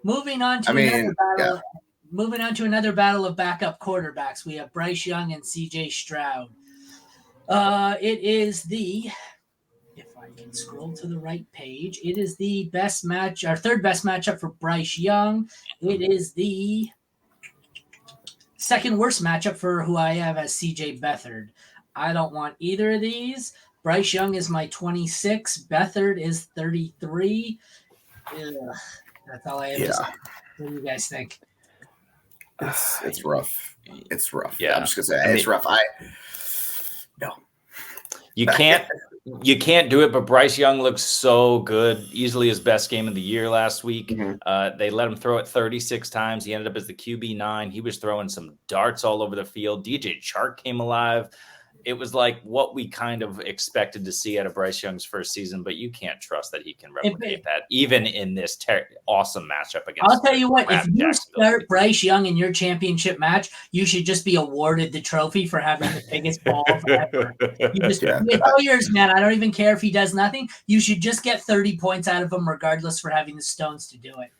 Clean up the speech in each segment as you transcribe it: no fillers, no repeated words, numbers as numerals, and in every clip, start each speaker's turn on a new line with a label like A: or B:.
A: Moving on to another battle. Moving on to another battle of backup quarterbacks. We have Bryce Young and C.J. Stroud. It is the, if I can scroll to the right page, it is the best match, our third best matchup for Bryce Young. It is the second worst matchup for who I have as C.J. Beathard. I don't want either of these. Bryce Young is my 26. Beathard is 33. Ugh, that's all I have to say. What do you guys think?
B: It's rough. It's rough.
C: Yeah,
B: I'm just gonna say it's rough. No.
C: You can't do it, but Bryce Young looks so good. Easily his best game of the year last week. Mm-hmm. They let him throw it 36 times. He ended up as the QB9. He was throwing some darts all over the field. DJ Chark came alive. It was like what we kind of expected to see out of Bryce Young's first season, but you can't trust that he can replicate that, even in this awesome matchup against.
A: I'll tell you what, if you start Bryce Young in your championship match, you should just be awarded the trophy for having the biggest ball forever. It's all yours, man. I don't even care if he does nothing. You should just get 30 points out of him, regardless, for having the stones to do it.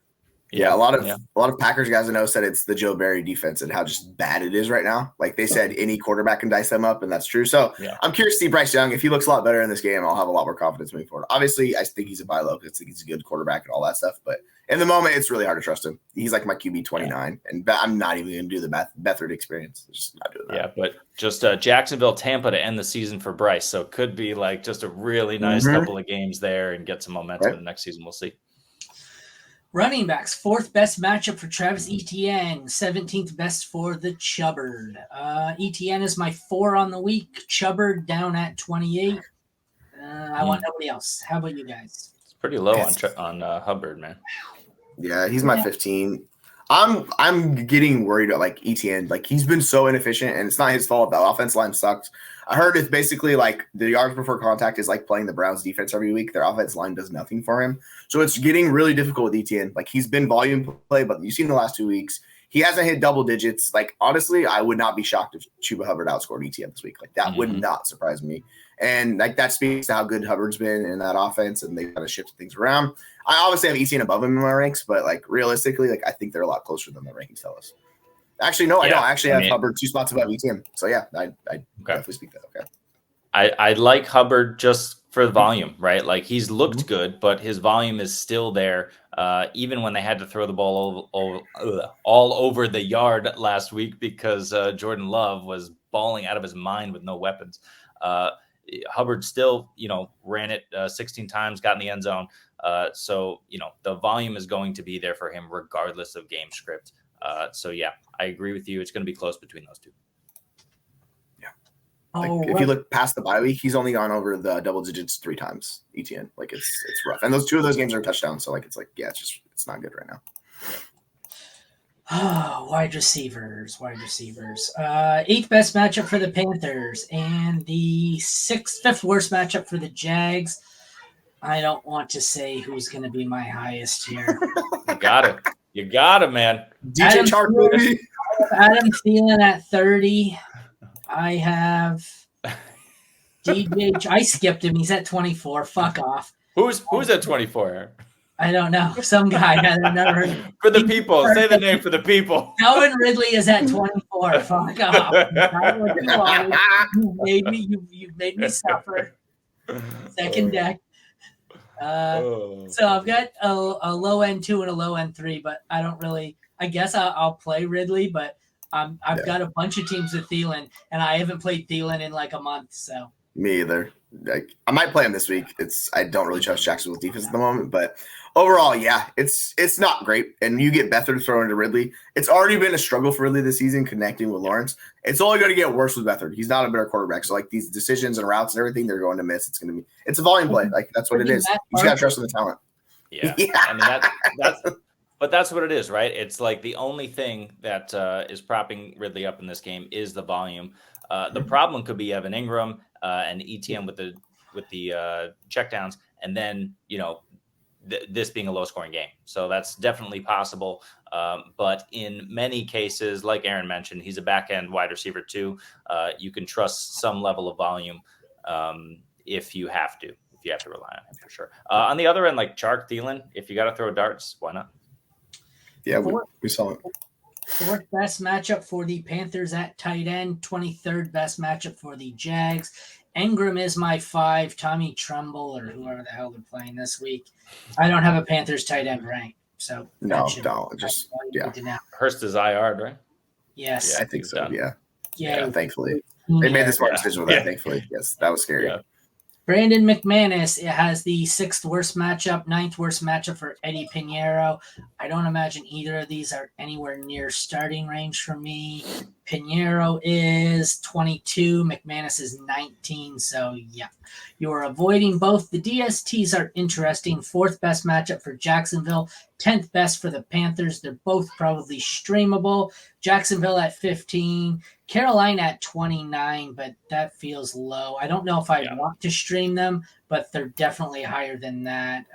B: Yeah, a lot of Packers guys I know said it's the Joe Barry defense and how just bad it is right now. Like they said, any quarterback can dice them up, and that's true. So I'm curious to see Bryce Young. If he looks a lot better in this game, I'll have a lot more confidence moving forward. Obviously, I think he's a buy low because I think he's a good quarterback and all that stuff. But in the moment, it's really hard to trust him. He's like my QB 29, and I'm not even going to do the Beathard experience. Just not doing that.
C: Yeah, but just Jacksonville, Tampa to end the season for Bryce. So it could be like just a really nice couple of games there and get some momentum in the next season. We'll see.
A: Running backs, fourth best matchup for Travis Etienne, 17th best for the Chubbard. Etienne is my 4 on the week. Chubbard down at 28. I want nobody else. How about you guys?
C: It's pretty low on Hubbard, man.
B: Yeah, he's my 15. I'm getting worried about like Etienne. Like he's been so inefficient, and it's not his fault. The offense line sucks. I heard it's basically like the yards before contact is like playing the Browns defense every week. Their offense line does nothing for him. So it's getting really difficult with Etienne. Like he's been volume play, but you've seen the last 2 weeks. He hasn't hit double digits. Like honestly, I would not be shocked if Chuba Hubbard outscored Etienne this week. Like that would not surprise me. And like that speaks to how good Hubbard's been in that offense, and they've kind of shifted things around. I obviously have Etienne above him in my ranks, but like realistically, like I think they're a lot closer than the rankings tell us. Actually, no, I don't. I actually have Hubbard 2 spots above Etienne. So yeah, I definitely speak that. Okay.
C: I like Hubbard just for the volume, right? Like he's looked good, but his volume is still there. Even when they had to throw the ball all over the yard last week because Jordan Love was balling out of his mind with no weapons. Hubbard still, ran it 16 times, got in the end zone. So, the volume is going to be there for him regardless of game script. So, yeah, I agree with you. It's going to be close between those two.
B: If you look past the bye week, he's only gone over the double digits 3 times. Etienne, like it's rough, and those 2 of those games are touchdowns. So it's not good right now.
A: Wide receivers. 8th best matchup for the Panthers and the 5th worst matchup for the Jags. I don't want to say who's going to be my highest here.
C: You got it, man.
B: DJ Chark, baby.
A: Adam Thielen at 30. I have DJ. I skipped him. He's at 24. Fuck off.
C: Who's at 24?
A: I don't know. Some guy. I've never heard of.
C: For the people. Say the name for the people.
A: Calvin Ridley is at 24. Fuck off. You've made me suffer. Second deck. So I've got a low end 2 and a low end 3, but I don't really. I guess I'll play Ridley, but I've got a bunch of teams with Thielen, and I haven't played Thielen in like a month. So
B: me either. Like I might play him this week. I don't really trust Jacksonville's defense at the moment, but overall, yeah, it's not great. And you get Beathard thrown into Ridley. It's already been a struggle for Ridley this season connecting with Lawrence. It's only going to get worse with Beathard. He's not a better quarterback. So like these decisions and routes and everything, they're going to miss. It's a volume play. Like that's what it is. You just got to trust in the talent.
C: Yeah. I mean but that's what it is, right? It's like the only thing that is propping Ridley up in this game is the volume. The problem could be Evan Ingram and ETN with the checkdowns, and then this being a low-scoring game. So that's definitely possible. But in many cases, like Aaron mentioned, he's a back-end wide receiver too. You can trust some level of volume if you have to rely on him for sure. On the other end, like Chark, Thielen, if you got to throw darts, why not?
B: Yeah, we saw it.
A: Fourth best matchup for the Panthers at tight end. 23rd best matchup for the Jags. Ingram is my 5. Tommy Trumbull or whoever the hell they're playing this week. I don't have a Panthers tight end ranked. So
B: no, don't. Just
C: Hurst is IR, right?
A: Yes.
B: Yeah, I think so.
C: Done.
B: Yeah, thankfully. They made the smart decision with that, thankfully. Yes, that was scary.
A: Yeah. Brandon McManus, it has the 6th worst matchup, 9th worst matchup for Eddie Pinheiro. I don't imagine either of these are anywhere near starting range for me. Pinheiro is 22, McManus is 19. So, yeah, you're avoiding both. The DSTs are interesting. 4th best matchup for Jacksonville, 10th best for the Panthers. They're both probably streamable. Jacksonville at 15. Carolina at 29, but that feels low. I don't know if I want to stream them, but they're definitely higher than that.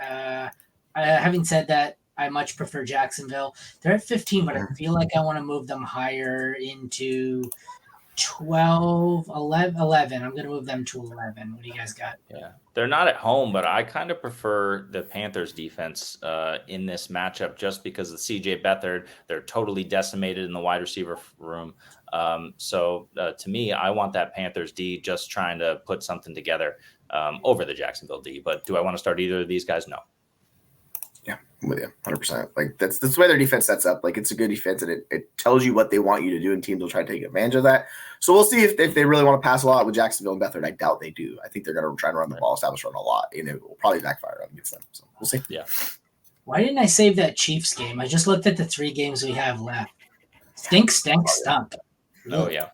A: Having said that, I much prefer Jacksonville. They're at 15, but I feel like I want to move them higher into 12, 11. I'm going to move them to 11. What do you guys got?
C: Yeah, they're not at home, but I kind of prefer the Panthers defense in this matchup just because of CJ Beathard. They're totally decimated in the wide receiver room. So to me, I want that Panthers D just trying to put something together over the Jacksonville D. But do I want to start either of these guys? No.
B: Yeah, I'm with you 100%. Like that's the way their defense sets up. Like it's a good defense, and it tells you what they want you to do, and teams will try to take advantage of that. So we'll see if they really want to pass a lot with Jacksonville and Beathard. I doubt they do. I think they're going to try to run the ball, establish run a lot, and it will probably backfire against them. So we'll see.
C: Yeah.
A: Why didn't I save that Chiefs game? I just looked at the 3 games we have left. Stink, stunk.
C: Oh yeah.